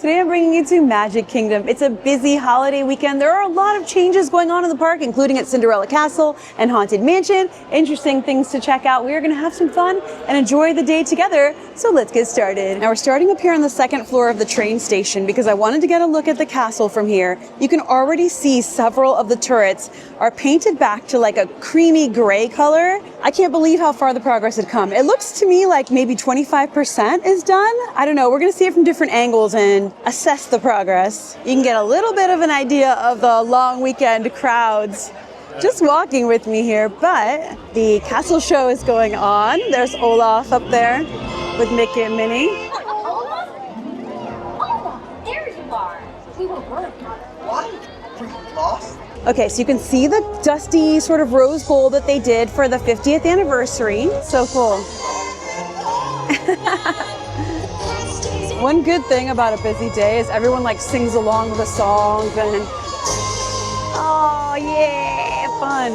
Today I'm bringing you to Magic Kingdom. It's a busy holiday weekend. There are a lot of changes going on in the park, including at Cinderella Castle and Haunted Mansion. Interesting things to check out. We are going to have some fun and enjoy the day together. So let's get started. Now we're starting up here on the second floor of the train station because I wanted to get a look at the castle from here. You can already see several of the turrets are painted back to like a creamy gray color. I can't believe how far the progress had come. It looks to me like maybe 25% is done. I don't know. We're going to see it from different angles and assess the progress. You can get a little bit of an idea of the long weekend crowds just walking with me here, but the castle show is going on. There's Olaf up there with Mickey and Minnie. Olaf? There you are. We were worried. What? We're lost? Okay, so you can see the dusty sort of rose gold that they did for the 50th anniversary. So cool. One good thing about a busy day is everyone like sings along with the songs and oh yeah, fun.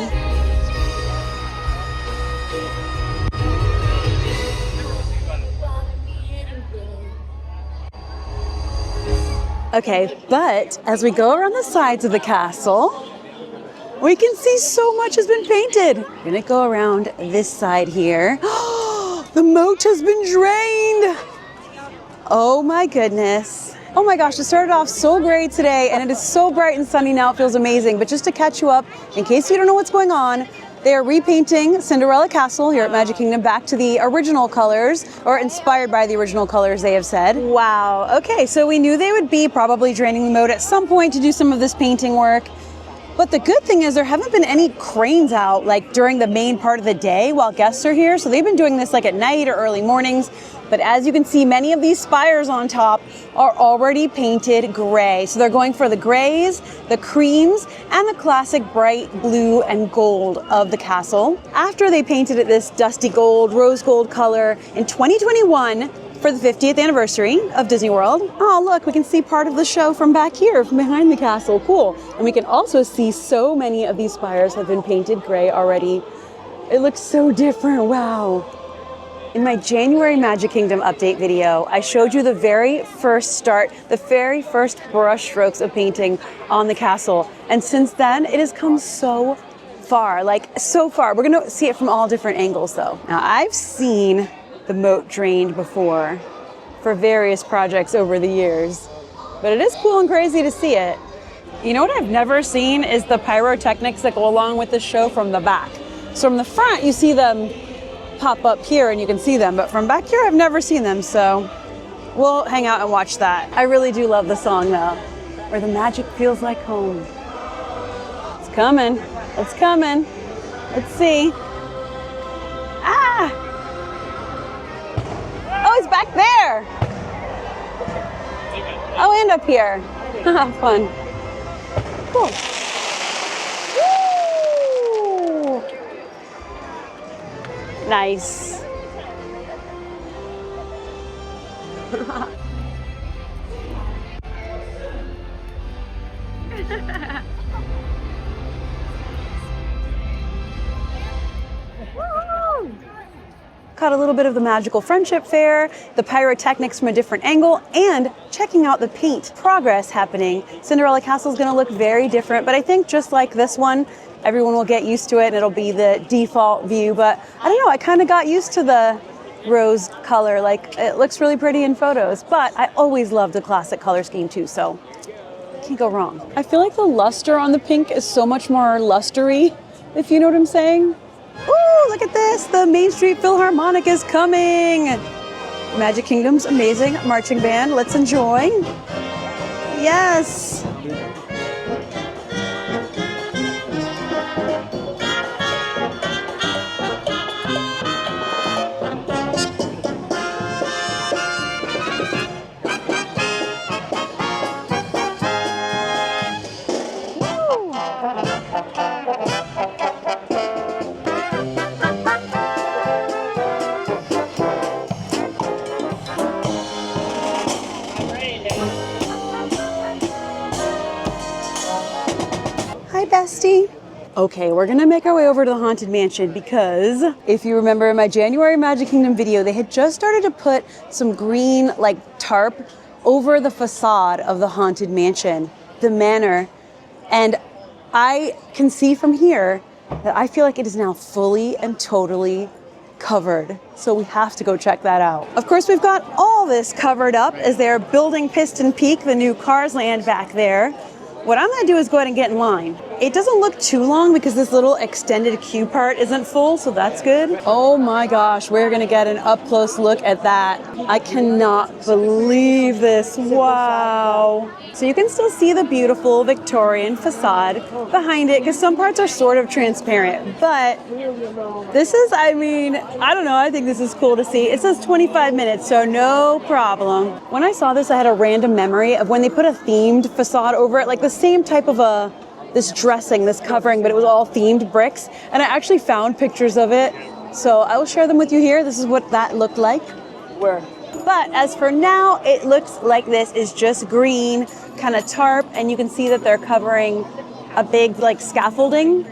Okay, but as we go around the sides of the castle, we can see so much has been painted. We're gonna go around this side here. The moat has been drained. Oh my goodness. Oh my gosh, it started off so great today and it is so bright and sunny now, it feels amazing. But just to catch you up, in case you don't know what's going on, they are repainting Cinderella Castle here at Magic Kingdom back to the original colors, or inspired by the original colors, they have said. Wow, okay, so we knew they would be probably draining the moat at some point to do some of this painting work. But the good thing is there haven't been any cranes out like during the main part of the day while guests are here. So they've been doing this like at night or early mornings. But as you can see, many of these spires on top are already painted gray. So they're going for the grays, the creams, and the classic bright blue and gold of the castle. After they painted it this dusty gold, rose gold color in 2021, for the 50th anniversary of Disney World. Oh, look, we can see part of the show from back here, from behind the castle. Cool. And we can also see so many of these spires have been painted gray already. It looks so different. Wow. In my January Magic Kingdom update video, I showed you the very first brush strokes of painting on the castle. And since then, it has come so far, like so far. We're going to see it from all different angles, though. Now, I've seen the moat drained before for various projects over the years, but it is cool and crazy to see it. You know what I've never seen is the pyrotechnics that go along with the show from the back. So from the front you see them pop up here and you can see them, but from back here I've never seen them, so we'll hang out and watch that. I really do love the song though, where the magic feels like home. It's coming, it's coming. Let's see. Ah! Oh, it's back there. Oh, and up here. Fun. Cool. Woo! Nice. Caught a little bit of the magical friendship fair, the pyrotechnics from a different angle, and checking out the paint progress happening. Cinderella Castle is going to look very different, but I think just like this one, everyone will get used to it and it'll be the default view. But I don't know, I kind of got used to the rose color. Like, it looks really pretty in photos, but I always loved the classic color scheme too, so can't go wrong. I feel like the luster on the pink is so much more lustery, if you know what I'm saying. Ooh, look at this! The Main Street Philharmonic is coming! Magic Kingdom's amazing marching band. Let's enjoy. Yes! Bestie. Okay, we're gonna make our way over to the Haunted Mansion because if you remember in my January Magic Kingdom video, they had just started to put some green like tarp over the facade of the Haunted Mansion, the manor. And I can see from here that I feel like it is now fully and totally covered. So we have to go check that out. Of course, we've got all this covered up as they're building Piston Peak, the new Cars Land back there. What I'm gonna do is go ahead and get in line. It doesn't look too long because this little extended queue part isn't full, so that's good. Oh my gosh, we're gonna get an up close look at that. I cannot believe this, wow. So you can still see the beautiful Victorian facade behind it because some parts are sort of transparent, but this is, I mean, I don't know, I think this is cool to see. It says 25 minutes, so no problem. When I saw this, I had a random memory of when they put a themed facade over it, like the same type of this dressing, this covering, but it was all themed bricks. And I actually found pictures of it. So I will share them with you here. This is what that looked like. But as for now, it looks like this is just green, kind of tarp, and you can see that they're covering a big like scaffolding,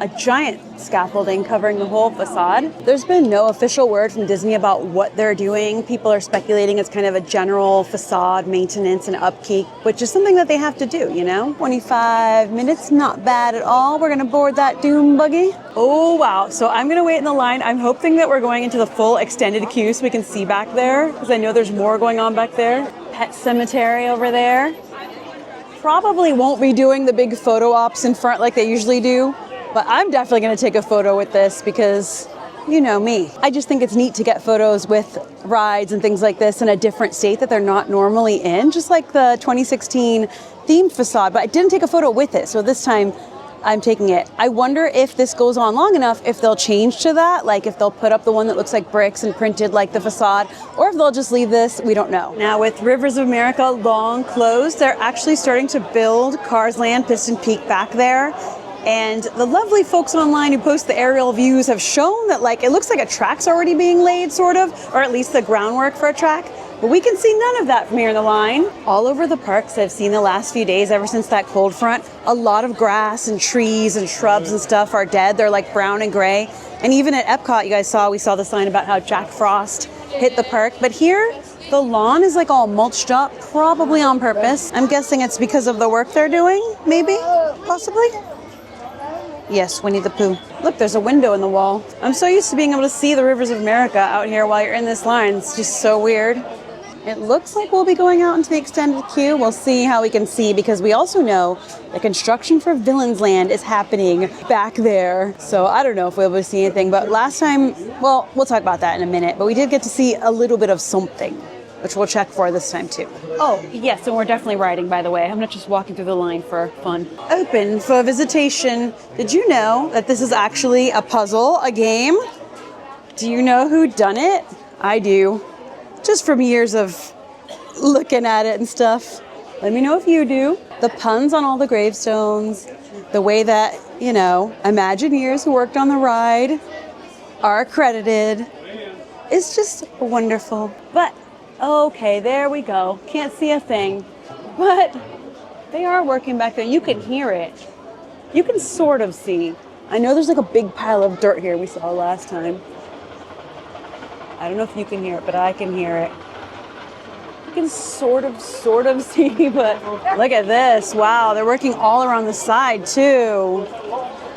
a giant scaffolding covering the whole facade. There's been no official word from Disney about what they're doing. People are speculating it's kind of a general facade maintenance and upkeep, which is something that they have to do, you know? 25 minutes, not bad at all. We're gonna board that doom buggy. Oh, wow. So I'm gonna wait in the line. I'm hoping that we're going into the full extended queue so we can see back there, because I know there's more going on back there. Pet cemetery over there. Probably won't be doing the big photo ops in front like they usually do. But I'm definitely going to take a photo with this because, you know me. I just think it's neat to get photos with rides and things like this in a different state that they're not normally in, just like the 2016 themed facade. But I didn't take a photo with it, so this time I'm taking it. I wonder if this goes on long enough, if they'll change to that, like if they'll put up the one that looks like bricks and printed like the facade, or if they'll just leave this, we don't know. Now with Rivers of America long closed, they're actually starting to build Cars Land Piston Peak back there. And the lovely folks online who post the aerial views have shown that like it looks like a track's already being laid, sort of, or at least the groundwork for a track. But we can see none of that from here in the line. All over the parks I've seen the last few days, ever since that cold front, a lot of grass and trees and shrubs and stuff are dead. They're like brown and gray. And even at Epcot, you guys saw, we saw the sign about how Jack Frost hit the park. But here, the lawn is like all mulched up, probably on purpose. I'm guessing it's because of the work they're doing, maybe, possibly. Yes, Winnie the Pooh. Look, there's a window in the wall. I'm so used to being able to see the Rivers of America out here while you're in this line. It's just so weird. It looks like we'll be going out into the extended queue. We'll see how we can see because we also know the construction for Villains Land is happening back there. So I don't know if we'll be able to see anything, but last time, well, we'll talk about that in a minute, but we did get to see a little bit of something, which we'll check for this time too. Oh, yes, and we're definitely riding, by the way. I'm not just walking through the line for fun. Open for visitation. Did you know that this is actually a puzzle, a game? Do you know who done it? I do. Just from years of looking at it and stuff. Let me know if you do. The puns on all the gravestones, the way that, you know, Imagineers who worked on the ride are credited. It's just wonderful. But okay, there we go. Can't see a thing, but they are working back there. You can hear it. You can sort of see. I know there's like a big pile of dirt here we saw last time. I don't know if you can hear it, but I can hear it. You can sort of see, but look at this. Wow, they're working all around the side too.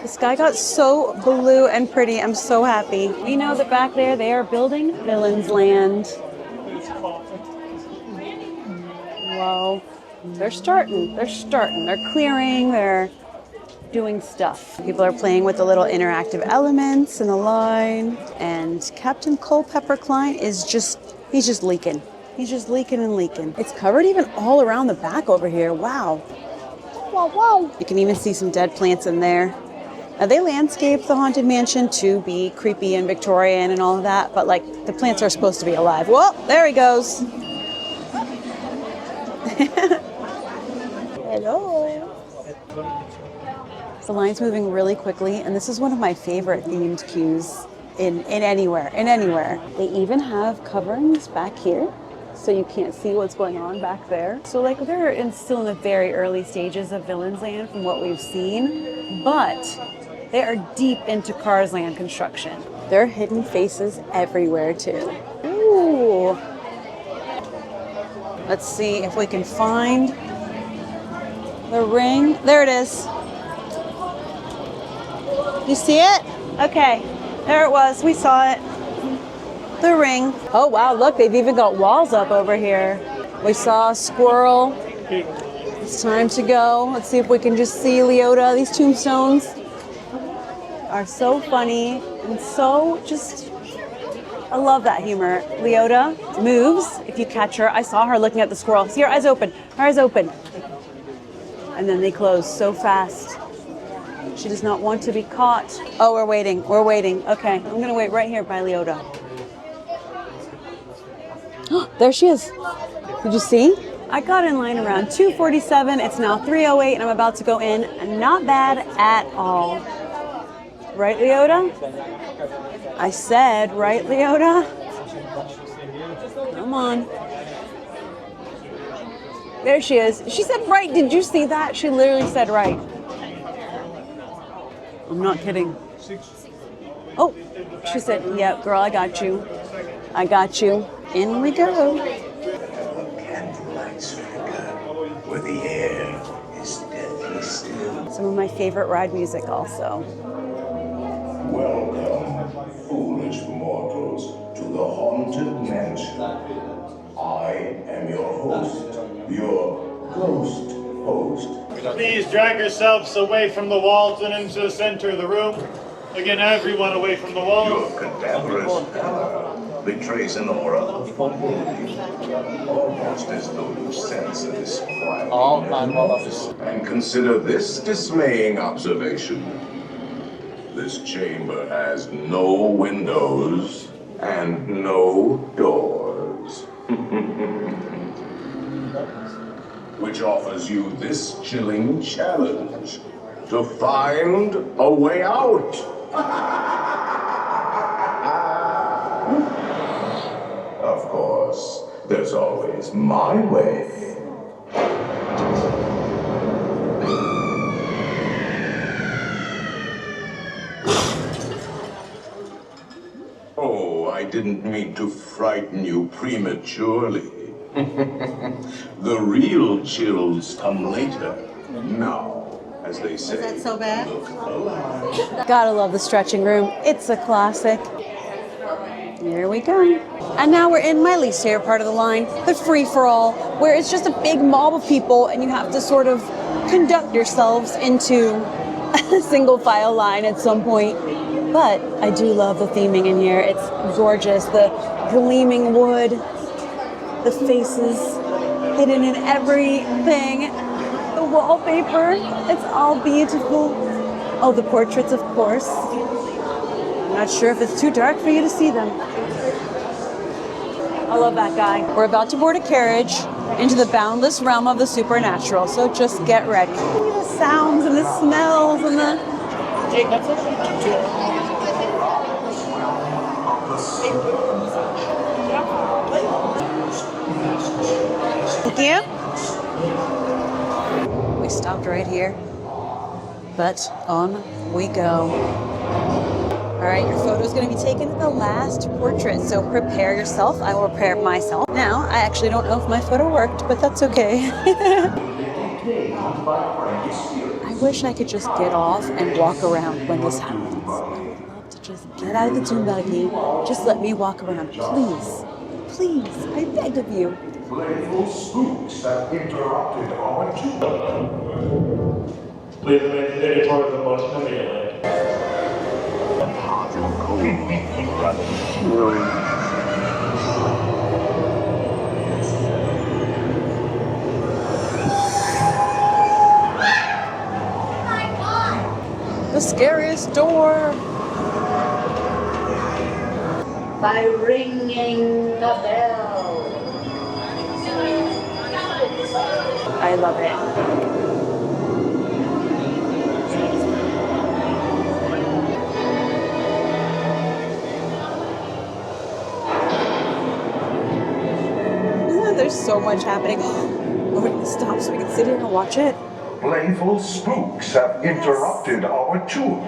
The sky got so blue and pretty. I'm so happy. We know that back there they are building Villains Land. Whoa. They're starting. They're clearing. They're doing stuff. People are playing with the little interactive elements in the line. And Captain Culpepper Klein is he's just leaking. He's just leaking and leaking. It's covered even all around the back over here. Wow. Whoa. You can even see some dead plants in there. Now they landscaped the Haunted Mansion to be creepy and Victorian and all of that, but like the plants are supposed to be alive. Whoa, there he goes. Hello. The line's moving really quickly, and this is one of my favorite themed queues in anywhere. They even have coverings back here, so you can't see what's going on back there. So like they're still in the very early stages of Villains Land from what we've seen, but they are deep into Cars Land construction. There are hidden faces everywhere too. Ooh. Let's see if we can find the ring. There it is. You see it? Okay, there it was. We saw it. The ring. Oh wow, look, they've even got walls up over here. We saw a squirrel. It's time to go. Let's see if we can just see Leota. These tombstones are so funny and so just, I love that humor. Leota moves if you catch her. I saw her looking at the squirrel. See her eyes open, her eyes open. And then they close so fast. She does not want to be caught. Oh, we're waiting, we're waiting. Okay, I'm gonna wait right here by Leota. There she is. Did you see? I got in line around 2:47. It's now 3:08 and I'm about to go in. Not bad at all. Right, Leota? I said, right, Leota? Come on. There she is. She said right. Did you see that? She literally said right. I'm not kidding. Oh, she said, yeah, girl, I got you. I got you. In we go. Candlelights flicker where the air is deathly still. Some of my favorite ride music also. Welcome, foolish mortals, to the haunted mansion. I am your host, your ghost host. Please drag yourselves away from the walls and into the center of the room. Again, everyone away from the walls. Your cadaverous pallor betrays an aura of foreboding, almost as though you sense a disquieting noise. And consider this dismaying observation. This chamber has no windows and no doors. Which offers you this chilling challenge to find a way out. Of course, there's always my way. Oh, I didn't mean to frighten you prematurely. The real chills come later. Now, as they say. Is that so bad? Look alive. Gotta love the stretching room. It's a classic. Here we go. And now we're in my least favorite part of the line, the free-for-all, where it's just a big mob of people and you have to sort of conduct yourselves into a single file line at some point. But I do love the theming in here. It's gorgeous. The gleaming wood, the faces hidden in everything, the wallpaper, it's all beautiful. Oh, the portraits, of course. I'm not sure if it's too dark for you to see them. I love that guy. We're about to board a carriage into the boundless realm of the supernatural, so just get ready. The sounds and the smells and the... Thank you. We stopped right here, but on we go. All right, your photo is going to be taken at the last portrait, so prepare yourself. I will prepare myself. Now, I actually don't know if my photo worked, but that's okay. I wish I could just get off and walk around when this happens. I would love to just get out of the dune buggy. Just let me walk around, please. Please, I beg of you. Playful spooks have interrupted our tour. Please make toward the most immediately. Hot and cold, rather chilling. The scariest door. By ringing the bell. I love it. There's so much happening. Oh, we're gonna stop so we can sit here and watch it. Playful spooks have interrupted our tour.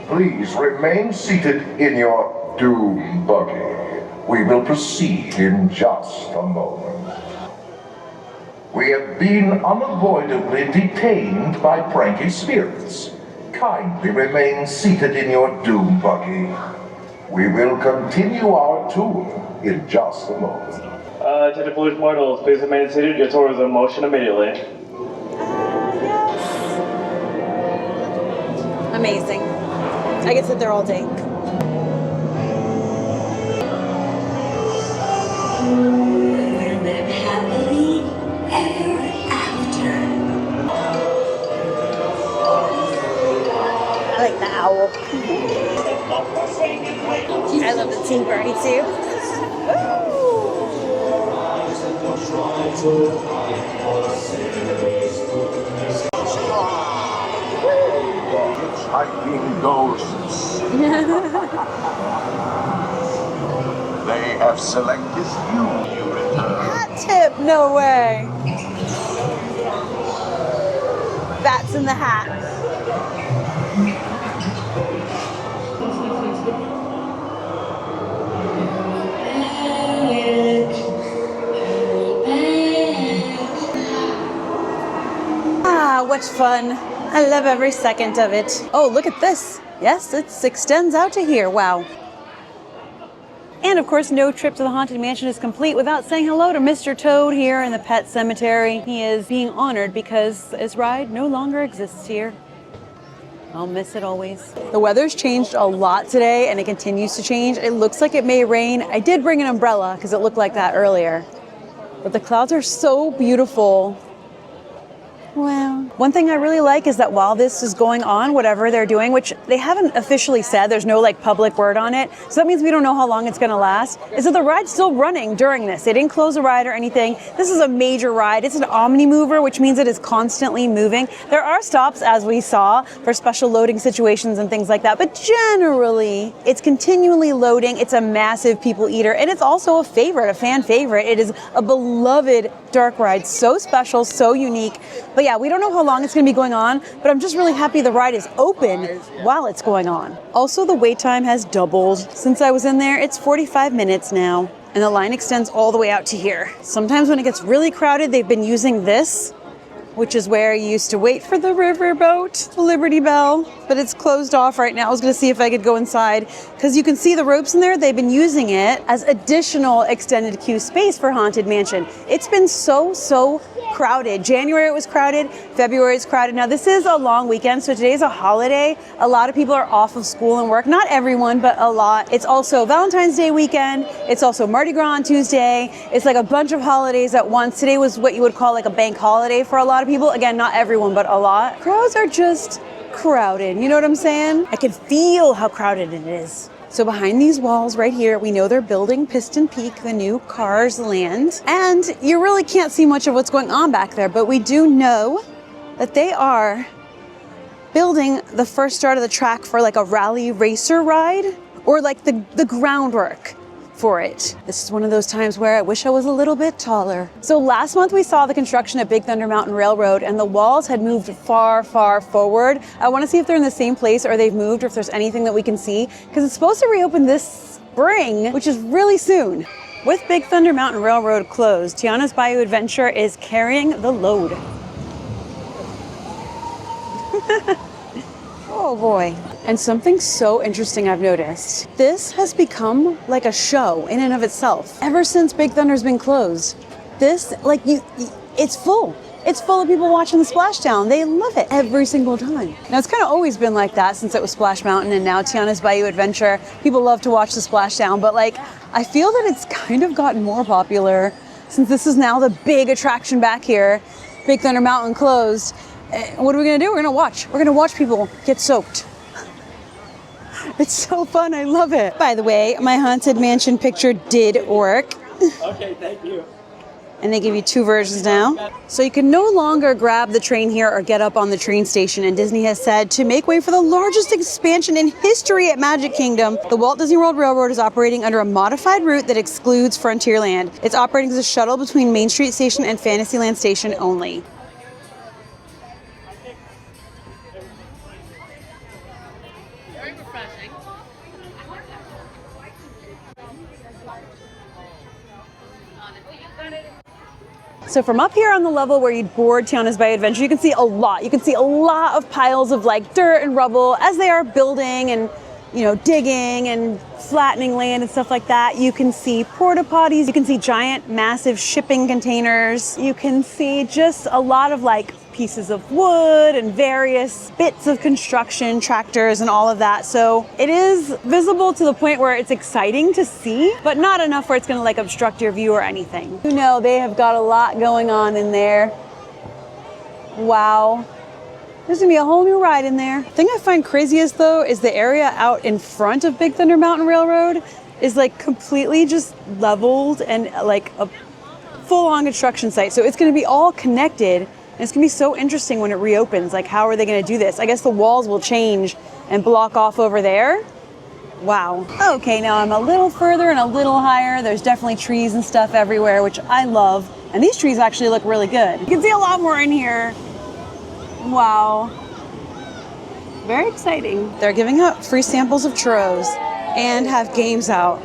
Please remain seated in your doom buggy. We will proceed in just a moment. We have been unavoidably detained by pranky spirits. Kindly remain seated in your doom buggy. We will continue our tour in just a moment. To the foolish mortals, please remain seated. Your tour is in motion immediately. Yes. Amazing. I could sit there all day. Live happily ever after. I like the owl. I love the tea party too. Hitchhiking ghosts. They have selected you. You return. Hat tip, no way. Bats in the hat. Ah, what fun. I love every second of it. Oh, look at this. Yes, it extends out to here. Wow. And of course, no trip to the Haunted Mansion is complete without saying hello to Mr. Toad here in the pet cemetery. He is being honored because his ride no longer exists here. I'll miss it always. The weather's changed a lot today and it continues to change. It looks like it may rain. I did bring an umbrella because it looked like that earlier. But the clouds are so beautiful. Wow. One thing I really like is that while this is going on, whatever they're doing, which they haven't officially said, there's no like public word on it, so that means we don't know how long it's going to last, is that the ride's still running during this. They didn't close the ride or anything. This is a major ride. It's an omni mover, which means it is constantly moving. There are stops, as we saw, for special loading situations and things like that, but generally it's continually loading. It's a massive people eater, and it's also a favorite, a fan favorite. It is a beloved dark ride, so special, so unique. But yeah, we don't know how long it's going to be going on, but I'm just really happy the ride is open while it's going on. Also, the wait time has doubled. Since I was in there, it's 45 minutes now, and the line extends all the way out to here. Sometimes when it gets really crowded, they've been using this, which is where you used to wait for the riverboat, the Liberty Bell, but it's closed off right now. I was going to see if I could go inside because you can see the ropes in there. They've been using it as additional extended queue space for Haunted Mansion. It's been so crowded. January it was crowded, February is crowded. Now this is a long weekend, so today's a holiday. A lot of people are off of school and work. Not everyone, but a lot. It's also Valentine's Day weekend. It's also Mardi Gras on Tuesday. It's like a bunch of holidays at once. Today was what you would call like a bank holiday for a lot of people. Again, not everyone, but a lot. Crowds are just crowded. You know what I'm saying? I can feel how crowded it is. So behind these walls right here, we know they're building Piston Peak, the new Cars land. And you really can't see much of what's going on back there, but we do know that they are building the first start of the track for like a rally racer ride, or like the groundwork for it. This is one of those times where I wish I was a little bit taller. So last month we saw the construction at Big Thunder Mountain Railroad and the walls had moved far forward. I want to see if they're in the same place or they've moved or if there's anything that we can see because it's supposed to reopen this spring, which is really soon. With Big Thunder Mountain Railroad closed, Tiana's Bayou Adventure is carrying the load. Oh boy. And something so interesting I've noticed. This has become like a show in and of itself. Ever since Big Thunder's been closed, this, like, it's full. It's full of people watching the splashdown. They love it every single time. Now, it's kind of always been like that since it was Splash Mountain and now Tiana's Bayou Adventure. People love to watch the splashdown, but like, I feel that it's kind of gotten more popular since this is now the big attraction back here. Big Thunder Mountain closed. What are we gonna do? We're gonna watch. We're gonna watch people get soaked. It's so fun, I love it. By the way, my Haunted Mansion picture did work. Okay, thank you. And they give you two versions now. So you can no longer grab the train here or get up on the train station. And Disney has said to make way for the largest expansion in history at Magic Kingdom, the Walt Disney World Railroad is operating under a modified route that excludes Frontierland. It's operating as a shuttle between Main Street Station and Fantasyland Station only. So from up here on the level where you'd board Tiana's Bayou Adventure, you can see a lot. You can see a lot of piles of like dirt and rubble as they are building and, you know, digging and flattening land and stuff like that. You can see porta potties. You can see giant, massive shipping containers. You can see just a lot of like pieces of wood and various bits of construction, tractors and all of that. So it is visible to the point where it's exciting to see, but not enough where it's gonna like obstruct your view or anything. You know, they have got a lot going on in there. Wow. There's gonna be a whole new ride in there. The thing I find craziest though is the area out in front of Big Thunder Mountain Railroad is like completely just leveled and like a full-on construction site. So it's gonna be all connected. And it's gonna be so interesting when it reopens. Like, how are they gonna do this? I guess the walls will change and block off over there. Wow. Okay, now I'm a little further and a little higher. There's definitely trees and stuff everywhere, which I love. And these trees actually look really good. You can see a lot more in here. Wow. Very exciting. They're giving out free samples of churros and have games out.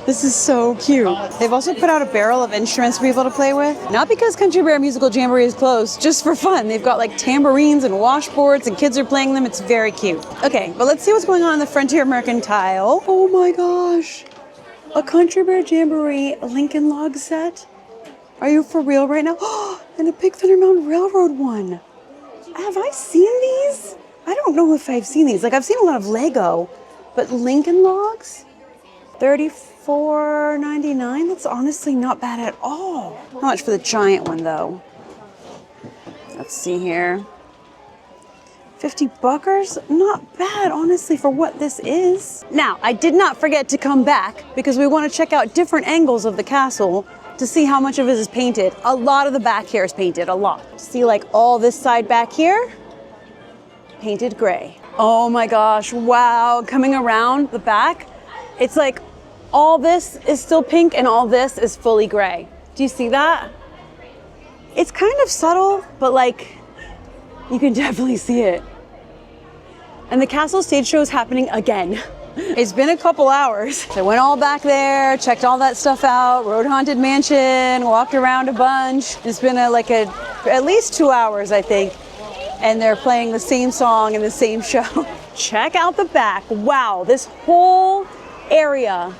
This is so cute. They've also put out a barrel of instruments for people to play with. Not because Country Bear Musical Jamboree is closed, just for fun. They've got like tambourines and washboards and kids are playing them. It's very cute. Okay, but let's see what's going on in the Frontier Mercantile. Oh my gosh. A Country Bear Jamboree Lincoln Log set? Are you for real right now? And a Big Thunder Mountain Railroad one. Have I seen these? I don't know if I've seen these. Like, I've seen a lot of Lego, but Lincoln Logs? $34.99? That's honestly not bad at all. How much for the giant one though? Let's see here. 50 buckers? Not bad, honestly, for what this is. Now, I did not forget to come back because we want to check out different angles of the castle to see how much of it is painted. A lot of the back here is painted, a lot. See like all this side back here? Painted gray. Oh my gosh, wow. Coming around the back, it's like all this is still pink and all this is fully gray. Do you see that? It's kind of subtle, but like, you can definitely see it. And the castle stage show is happening again. It's been a couple hours. So I went all back there, checked all that stuff out, rode Haunted Mansion, walked around a bunch. It's been at least 2 hours, I think. And they're playing the same song in the same show. Check out the back. Wow, this whole area.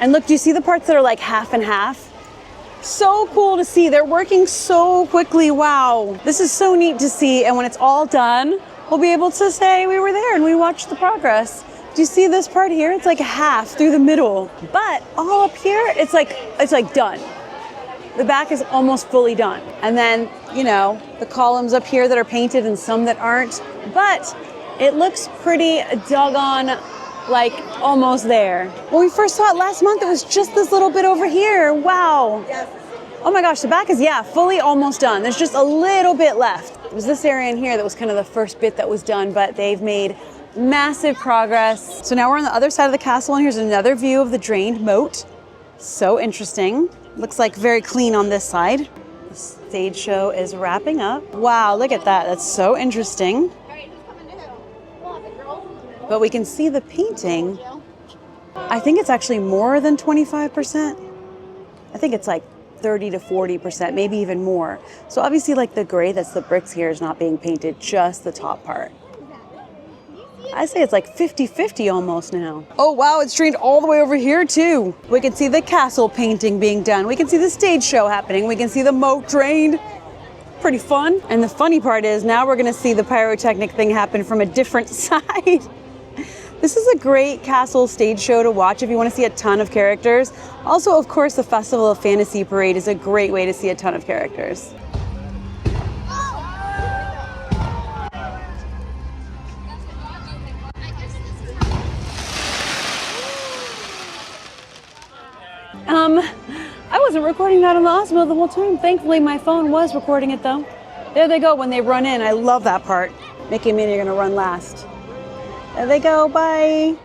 And look, do you see the parts that are like half and half? So cool to see. They're working so quickly. Wow. This is so neat to see. And when it's all done, we'll be able to say we were there and we watched the progress. Do you see this part here? It's like half through the middle. But all up here, it's like done. The back is almost fully done. And then, you know, the columns up here that are painted and some that aren't. But it looks pretty doggone like almost there. When we first saw it last month, it was just this little bit over here. Wow. Oh my gosh, the back is, yeah, fully almost done. There's just a little bit left. It was this area in here that was kind of the first bit that was done, but they've made massive progress. So now we're on the other side of the castle and here's another view of the drained moat. So interesting. Looks like very clean on this side. The stage show is wrapping up. Wow, look at that. That's so interesting. But we can see the painting. I think it's actually more than 25%. I think it's like 30 to 40%, maybe even more. So obviously like the gray that's the bricks here is not being painted, just the top part. I say it's like 50-50 almost now. Oh wow, it's drained all the way over here too. We can see the castle painting being done. We can see the stage show happening. We can see the moat drained. Pretty fun. And the funny part is now we're gonna see the pyrotechnic thing happen from a different side. This is a great castle stage show to watch if you want to see a ton of characters. Also, of course, the Festival of Fantasy Parade is a great way to see a ton of characters. I wasn't recording that on the Osmo the whole time. Thankfully, my phone was recording it though. There they go when they run in. I love that part. Mickey and Minnie are gonna run last. There they go, bye.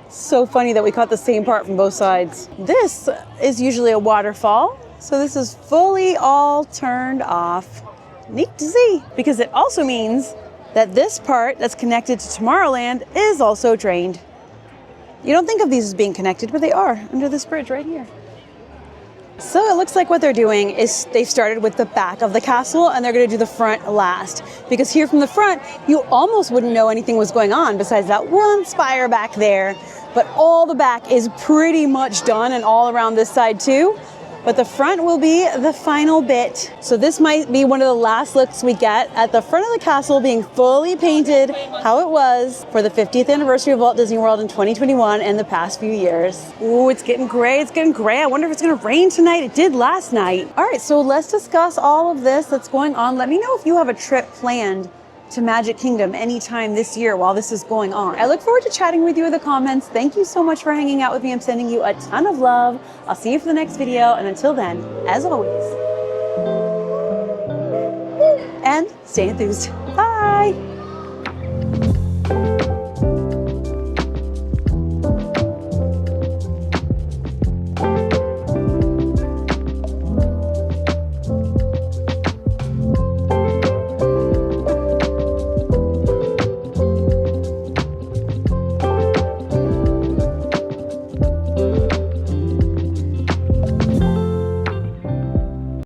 So funny that we caught the same part from both sides. This is usually a waterfall, so this is fully all turned off. Neat to see, because it also means that this part that's connected to Tomorrowland is also drained. You don't think of these as being connected, but they are under this bridge right here. So it looks like what they're doing is they started with the back of the castle and they're going to do the front last. Because here from the front, you almost wouldn't know anything was going on besides that one spire back there. But all the back is pretty much done and all around this side too. But the front will be the final bit. So this might be one of the last looks we get at the front of the castle being fully painted how it was for the 50th anniversary of Walt Disney World in 2021 and the past few years. Ooh, it's getting gray, it's getting gray. I wonder if it's gonna rain tonight. It did last night. All right, so let's discuss all of this that's going on. Let me know if you have a trip planned to Magic Kingdom anytime this year while this is going on. I look forward to chatting with you in the comments. Thank you so much for hanging out with me. I'm sending you a ton of love. I'll see you for the next video. And until then, as always, and stay enthused. Bye.